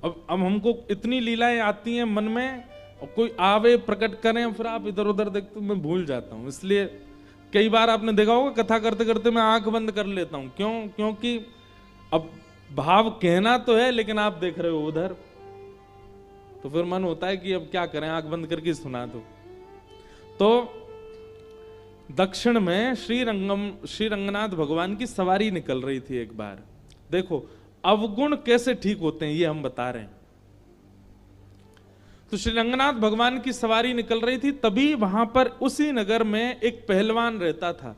अब हमको इतनी लीलाएं आती हैं मन में, और कोई आवे प्रकट करें फिर आप इधर उधर देखते मैं भूल जाता हूं। इसलिए कई बार आपने देखा होगा कथा करते करते मैं आंख बंद कर लेता हूं। क्यों? क्योंकि अब भाव कहना तो है लेकिन आप देख रहे हो उधर, तो फिर मन होता है कि अब क्या करें, आंख बंद करके सुना दो। तो दक्षिण में श्री रंगनाथ भगवान की सवारी निकल रही थी एक बार। देखो अवगुण कैसे ठीक होते हैं ये हम बता रहे हैं। तो श्री रंगनाथ भगवान की सवारी निकल रही थी, तभी वहां पर उसी नगर में एक पहलवान रहता था।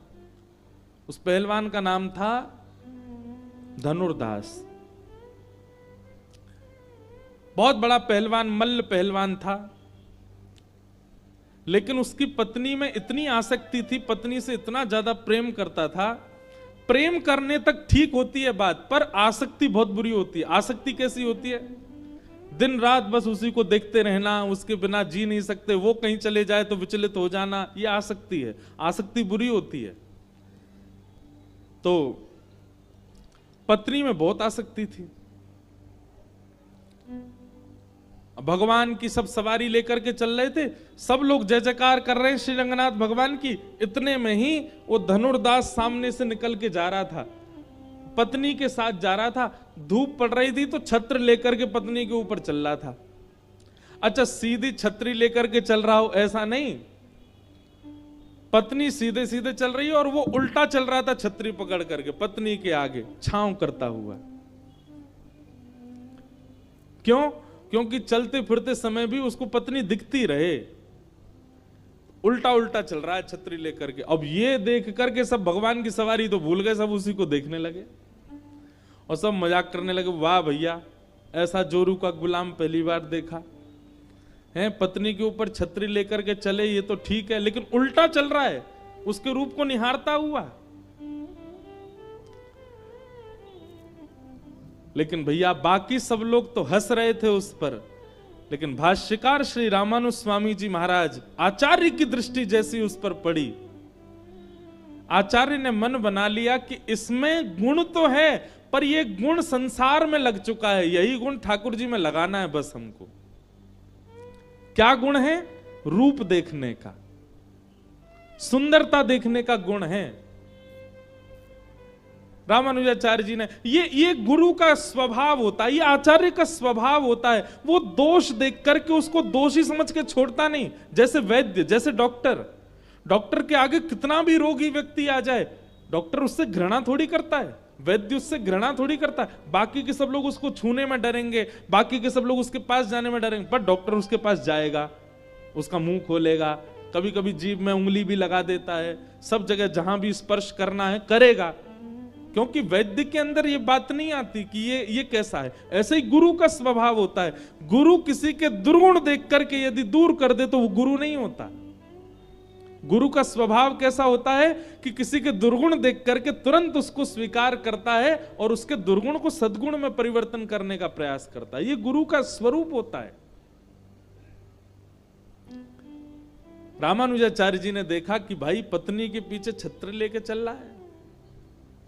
उस पहलवान का नाम था धनुर्दास। बहुत बड़ा पहलवान, मल्ल पहलवान था। लेकिन उसकी पत्नी में इतनी आसक्ति थी, पत्नी से इतना ज्यादा प्रेम करता था। प्रेम करने तक ठीक होती है बात, पर आसक्ति बहुत बुरी होती है। आसक्ति कैसी होती है? दिन रात बस उसी को देखते रहना, उसके बिना जी नहीं सकते, वो कहीं चले जाए तो विचलित हो जाना, ये आसक्ति है। आसक्ति बुरी होती है। तो पत्नी में बहुत आसक्ति थी। भगवान की सब सवारी लेकर के चल रहे थे, सब लोग जय जयकार कर रहे हैं श्री रंगनाथ भगवान की। इतने में ही वो धनुर्दास सामने से निकल के जा रहा था, पत्नी के साथ जा रहा था। धूप पड़ रही थी तो छत्र लेकर के पत्नी के ऊपर चल रहा था। अच्छा, सीधी छतरी लेकर के चल रहा हो ऐसा नहीं, पत्नी सीधे सीधे चल रही है और वो उल्टा चल रहा था छतरी पकड़ करके पत्नी के आगे छांव करता हुआ। क्यों? क्योंकि चलते फिरते समय भी उसको पत्नी दिखती रहे। उल्टा उल्टा चल रहा है छतरी लेकर के। अब ये देख करके सब भगवान की सवारी तो भूल गए, सब उसी को देखने लगे और सब मजाक करने लगे। वाह भैया, ऐसा जोरू का गुलाम पहली बार देखा है। पत्नी के ऊपर छतरी लेकर के चले ये तो ठीक है, लेकिन उल्टा चल रहा है, उसके रूप को निहारता हुआ। लेकिन भैया बाकी सब लोग तो हंस रहे थे उस पर, लेकिन भाष्यकार श्री रामानुज स्वामी जी महाराज, आचार्य की दृष्टि जैसी उस पर पड़ी, आचार्य ने मन बना लिया कि इसमें गुण तो है, पर यह गुण संसार में लग चुका है, यही गुण ठाकुर जी में लगाना है बस हमको। क्या गुण है? रूप देखने का, सुंदरता देखने का गुण है। रामानुजाचार्य जी ने ये गुरु का स्वभाव होता है, ये आचार्य का स्वभाव होता है। वो दोष देख करके उसको दोषी समझ के छोड़ता नहीं। जैसे वैद्य, जैसे डॉक्टर के आगे कितना भी रोगी व्यक्ति आ जाए, डॉक्टर उससे घृणा थोड़ी करता है, वैद्य उससे घृणा थोड़ी करता है। बाकी के सब लोग उसको छूने में डरेंगे, बाकी के सब लोग उसके पास जाने में डरेंगे, पर डॉक्टर उसके पास जाएगा, उसका मुंह खोलेगा, कभी कभी जीभ में उंगली भी लगा देता है, सब जगह जहां भी स्पर्श करना है करेगा। क्योंकि वैद्य के अंदर ये बात नहीं आती कि ये कैसा है। ऐसे ही गुरु का स्वभाव होता है। गुरु किसी के दुर्गुण देख करके यदि दूर कर दे तो वो गुरु नहीं होता। गुरु का स्वभाव कैसा होता है कि किसी के दुर्गुण देख करके तुरंत उसको स्वीकार करता है और उसके दुर्गुण को सद्गुण में परिवर्तन करने का प्रयास करता है। ये गुरु का स्वरूप होता है। रामानुजाचार्य जी ने देखा कि भाई पत्नी के पीछे छत्र लेके चल रहा है,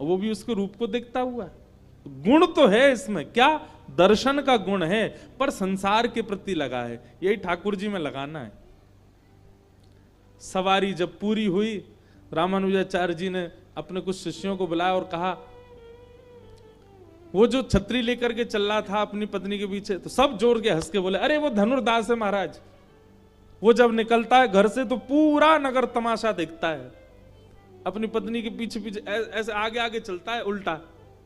वो भी उसके रूप को देखता हुआ। गुण तो है इसमें, क्या? दर्शन का गुण है, पर संसार के प्रति लगा है। यही ठाकुर जी में लगाना है। सवारी जब पूरी हुई, रामानुजाचार्य जी ने अपने कुछ शिष्यों को बुलाया और कहा, वो जो छतरी लेकर के चल रहा था अपनी पत्नी के पीछे, तो सब जोर के हंस के बोले, अरे वो धनुर्दास है महाराज। वो जब निकलता है घर से तो पूरा नगर तमाशा देखता है, अपनी पत्नी के पीछे पीछे ऐसे आगे आगे चलता है उल्टा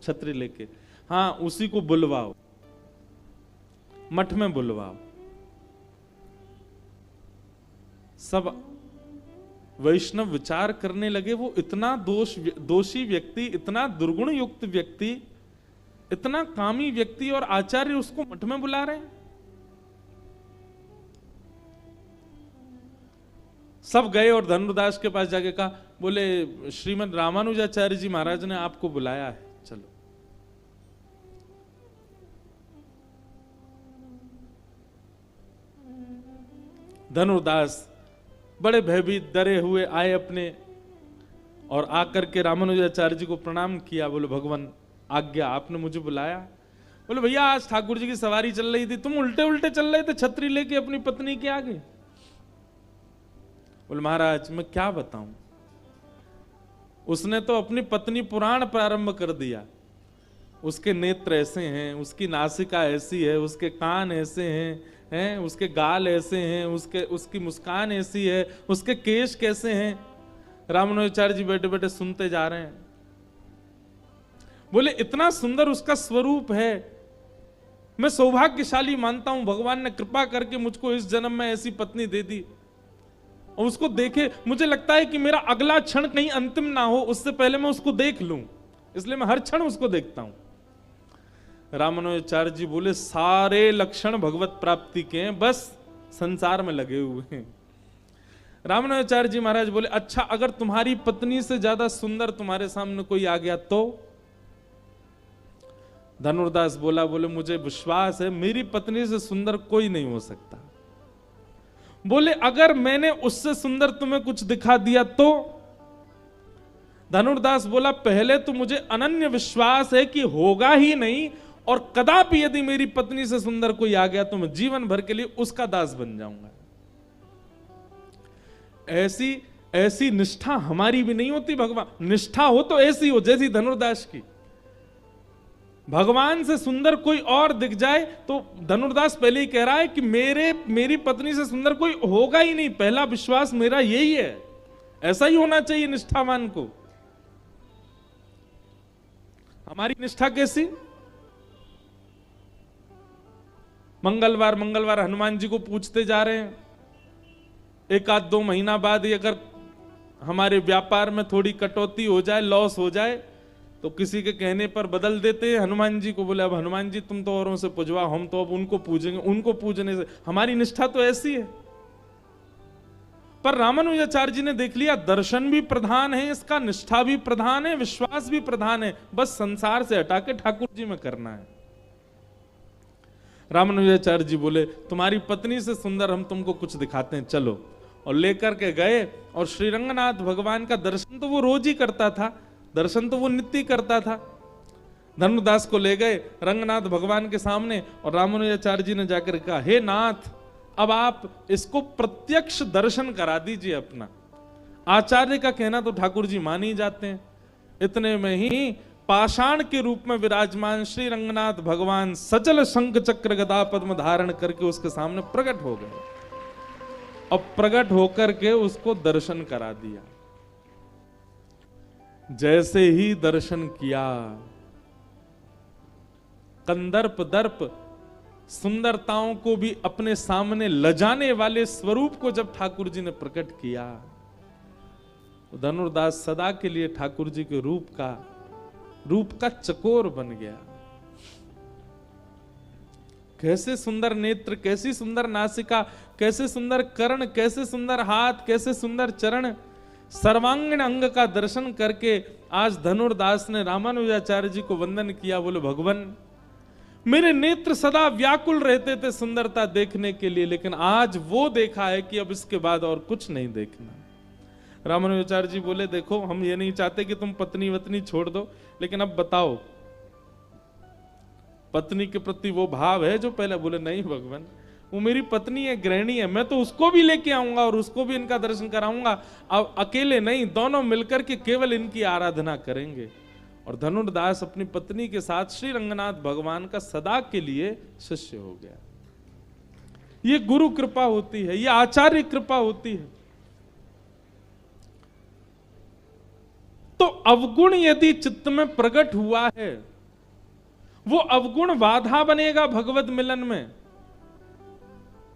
छतरी लेके। हाँ, उसी को बुलवाओ, मठ में बुलवाओ। सब वैष्णव विचार करने लगे, वो इतना दोषी व्यक्ति, इतना दुर्गुण युक्त व्यक्ति, इतना कामी व्यक्ति, और आचार्य उसको मठ में बुला रहे हैं। सब गए और धनुर्दास के पास जाके कहा, बोले श्रीमद रामानुजाचार्य जी महाराज ने आपको बुलाया है, चलो। धनुर्दास बड़े भयभीत डरे हुए आए अपने, और आकर के रामानुजाचार्य जी को प्रणाम किया। बोले भगवान आज्ञा, आपने मुझे बुलाया। बोले भैया आज ठाकुर जी की सवारी चल रही थी, तुम उल्टे उल्टे चल रहे थे छतरी लेके अपनी पत्नी के आगे। बोले महाराज मैं क्या बताऊं, उसने तो अपनी पत्नी पुराण प्रारंभ कर दिया। उसके नेत्र ऐसे हैं, उसकी नासिका ऐसी है, उसके कान ऐसे हैं, उसके गाल ऐसे हैं, उसकी मुस्कान ऐसी है, उसके केश कैसे हैं। रामानुजाचार्य जी बैठे बैठे सुनते जा रहे हैं। बोले इतना सुंदर उसका स्वरूप है, मैं सौभाग्यशाली मानता हूं, भगवान ने कृपा करके मुझको इस जन्म में ऐसी पत्नी दे दी। और उसको देखे मुझे लगता है कि मेरा अगला क्षण कहीं अंतिम ना हो, उससे पहले मैं उसको देख लूं, इसलिए मैं हर क्षण उसको देखता हूं। रामानुजाचार्य जी बोले सारे लक्षण भगवत प्राप्ति के हैं, बस संसार में लगे हुए हैं। रामानुजाचार्य जी महाराज बोले अच्छा अगर तुम्हारी पत्नी से ज्यादा सुंदर तुम्हारे सामने कोई आ गया तो? धनुर्दास बोला, बोले मुझे विश्वास है मेरी पत्नी से सुंदर कोई नहीं हो सकता। बोले अगर मैंने उससे सुंदर तुम्हें कुछ दिखा दिया तो? धनुर्दास बोला पहले तो मुझे अनन्य विश्वास है कि होगा ही नहीं, और कदापि यदि मेरी पत्नी से सुंदर कोई आ गया तो मैं जीवन भर के लिए उसका दास बन जाऊंगा। ऐसी निष्ठा हमारी भी नहीं होती। भगवान निष्ठा हो तो ऐसी हो जैसी धनुर्दास की। भगवान से सुंदर कोई और दिख जाए तो धनुर्दास पहले ही कह रहा है कि मेरी पत्नी से सुंदर कोई होगा ही नहीं, पहला विश्वास मेरा यही है। ऐसा ही होना चाहिए निष्ठावान को। हमारी निष्ठा कैसी? मंगलवार मंगलवार हनुमान जी को पूछते जा रहे हैं, एक आध 2 महीना बाद ही अगर हमारे व्यापार में थोड़ी कटौती हो जाए, लॉस हो जाए, तो किसी के कहने पर बदल देते हैं हनुमान जी को। बोले अब हनुमान जी तुम तो औरों से पूजवा, हम तो अब उनको पूजेंगे। उनको पूजने से हमारी निष्ठा तो ऐसी है। पर रामानुजाचार्य जी ने देख लिया दर्शन भी प्रधान है इसका, निष्ठा भी प्रधान है, विश्वास भी प्रधान है, बस संसार से हटा के ठाकुर जी में करना है। रामानुजाचार्य जी बोले तुम्हारी पत्नी से सुंदर हम तुमको कुछ दिखाते हैं, चलो। और लेकर के गए, और श्री रंगनाथ भगवान का दर्शन तो वो रोज ही करता था, दर्शन तो वो नित्य करता था। धनुर्दास को ले गए रंगनाथ भगवान के सामने, और रामानुजाचार्य जी ने जाकर कहा हे नाथ अब आप इसको प्रत्यक्ष दर्शन करा दीजिए अपना। आचार्य का कहना तो ठाकुर जी मान ही जाते हैं। इतने में ही पाषाण के रूप में विराजमान श्री रंगनाथ भगवान सचल शंख चक्र गदा पद्म धारण करके उसके सामने प्रकट हो गए, और प्रकट होकर के उसको दर्शन करा दिया। जैसे ही दर्शन किया, कंदर्प दर्प सुंदरताओं को भी अपने सामने लजाने वाले स्वरूप को जब ठाकुर जी ने प्रकट किया, धनुर्दास सदा के लिए ठाकुर जी के रूप का चकोर बन गया। कैसे सुंदर नेत्र, कैसी सुंदर नासिका, कैसे सुंदर कर्ण, कैसे सुंदर हाथ, कैसे सुंदर चरण, सर्वांगीण अंग का दर्शन करके आज धनुर्दास ने रामानुजाचार्य जी को वंदन किया। बोले भगवान मेरे नेत्र सदा व्याकुल रहते थे सुंदरता देखने के लिए, लेकिन आज वो देखा है कि अब इसके बाद और कुछ नहीं देखना। रामानुजाचार्य जी बोले देखो हम ये नहीं चाहते कि तुम पत्नी वत्नी छोड़ दो, लेकिन अब बताओ पत्नी के प्रति वो भाव है जो पहले? बोले नहीं भगवान वो मेरी पत्नी है, गृहिणी है, मैं तो उसको भी लेके आऊंगा और उसको भी इनका दर्शन कराऊंगा। अब अकेले नहीं, दोनों मिलकर के केवल इनकी आराधना करेंगे। और धनुर्दास अपनी पत्नी के साथ श्री रंगनाथ भगवान का सदा के लिए शिष्य हो गया। ये गुरु कृपा होती है, ये आचार्य कृपा होती है। तो अवगुण यदि चित्त में प्रकट हुआ है, वो अवगुण बाधा बनेगा भगवत मिलन में।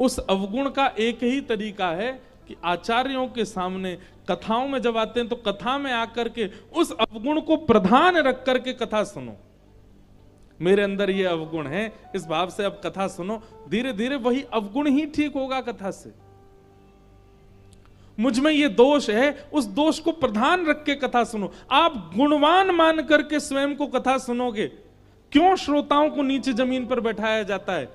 उस अवगुण का एक ही तरीका है कि आचार्यों के सामने कथाओं में जब आते हैं तो कथा में आकर के उस अवगुण को प्रधान रख करके कथा सुनो। मेरे अंदर ये अवगुण है, इस भाव से अब कथा सुनो। धीरे धीरे वही अवगुण ही ठीक होगा कथा से। मुझ में ये दोष है, उस दोष को प्रधान रख के कथा सुनो। आप गुणवान मान करके स्वयं को कथा सुनोगे। क्यों श्रोताओं को नीचे जमीन पर बैठाया जाता है?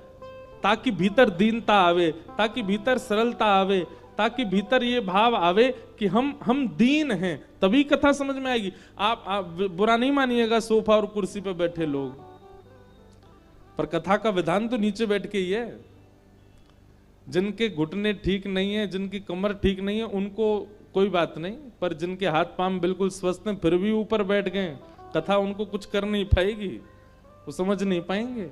ताकि भीतर दीनता आवे, ताकि भीतर सरलता आवे, ताकि भीतर ये भाव आवे कि हम दीन हैं, तभी कथा समझ में आएगी। आप बुरा नहीं मानिएगा सोफा और कुर्सी पे बैठे लोग, पर कथा का विधान तो नीचे बैठ के ही है। जिनके घुटने ठीक नहीं है, जिनकी कमर ठीक नहीं है, उनको कोई बात नहीं, पर जिनके हाथ पांव बिल्कुल स्वस्थ हैं फिर भी ऊपर बैठ गए, कथा उनको कुछ कर नहीं पाएगी, वो समझ नहीं पाएंगे।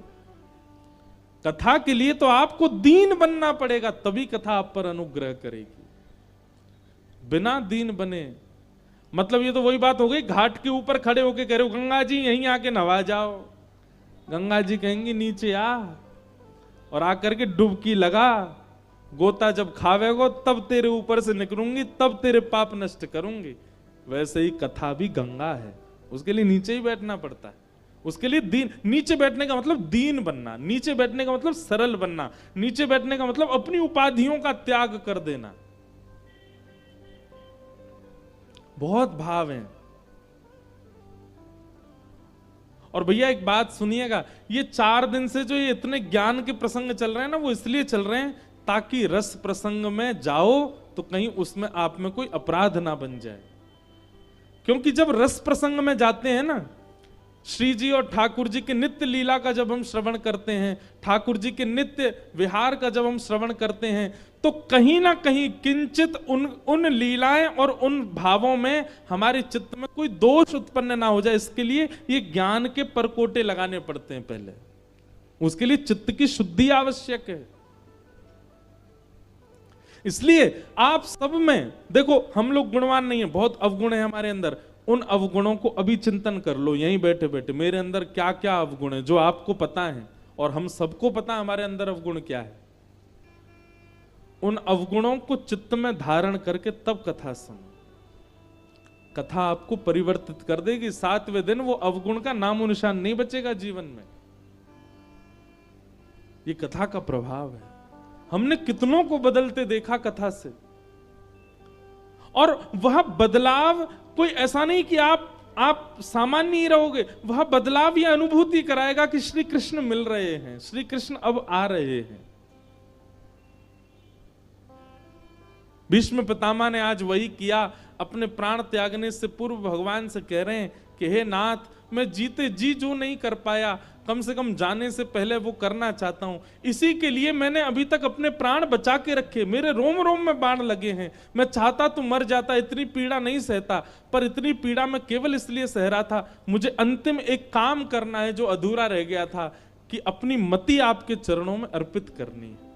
कथा के लिए तो आपको दीन बनना पड़ेगा, तभी कथा आप पर अनुग्रह करेगी। बिना दीन बने, मतलब ये तो वही बात हो गई, घाट के ऊपर खड़े होके कह रहे हो गंगा जी यहीं आके नहा जाओ, गंगा जी कहेंगी नीचे आ, और आकर के डुबकी लगा, गोता जब खावेगो तब तेरे ऊपर से निकलूंगी, तब तेरे पाप नष्ट करूंगी। वैसे ही कथा भी गंगा है, उसके लिए नीचे ही बैठना पड़ता है। उसके लिए दीन, नीचे बैठने का मतलब दीन बनना, नीचे बैठने का मतलब सरल बनना, नीचे बैठने का मतलब अपनी उपाधियों का त्याग कर देना। बहुत भाव है। और भैया एक बात सुनिएगा, ये 4 दिन से जो ये इतने ज्ञान के प्रसंग चल रहे हैं ना, वो इसलिए चल रहे हैं ताकि रस प्रसंग में जाओ तो कहीं उसमें आप में कोई अपराध ना बन जाए। क्योंकि जब रस प्रसंग में जाते हैं ना, श्री जी और ठाकुर जी के नित्य लीला का जब हम श्रवण करते हैं, ठाकुर जी के नित्य विहार का जब हम श्रवण करते हैं, तो कहीं ना कहीं किंचित उन लीलाएं और उन भावों में हमारे चित्त में कोई दोष उत्पन्न ना हो जाए, इसके लिए ये ज्ञान के परकोटे लगाने पड़ते हैं पहले। उसके लिए चित्त की शुद्धि आवश्यक है। इसलिए आप सब में देखो, हम लोग गुणवान नहीं है, बहुत अवगुण है हमारे अंदर। उन अवगुणों को अभी चिंतन कर लो यहीं बैठे बैठे, मेरे अंदर क्या क्या अवगुण है जो आपको पता है और हम सबको पता है हमारे अंदर अवगुण क्या है। उन अवगुणों को चित्त में धारण करके तब कथा सुनो। कथा आपको परिवर्तित कर देगी। 7वें दिन वो अवगुण का नामो निशान नहीं बचेगा जीवन में। ये कथा का प्रभाव है। हमने कितनों को बदलते देखा कथा से, और वह बदलाव कोई ऐसा नहीं कि आप सामान्य ही रहोगे, वह बदलाव यह अनुभूति कराएगा कि श्री कृष्ण मिल रहे हैं, श्री कृष्ण अब आ रहे हैं। भीष्म पितामह ने आज वही किया, अपने प्राण त्यागने से पूर्व भगवान से कह रहे हैं कि हे नाथ, मैं जीते जी जो नहीं कर पाया, कम से कम जाने से पहले वो करना चाहता हूं। इसी के लिए मैंने अभी तक अपने प्राण बचा के रखे, मेरे रोम रोम में बाण लगे हैं। मैं चाहता तो मर जाता, इतनी पीड़ा नहीं सहता, पर इतनी पीड़ा मैं केवल इसलिए सह रहा था, मुझे अंतिम एक काम करना है जो अधूरा रह गया था, कि अपनी मति आपके चरणों में अर्पित करनी है।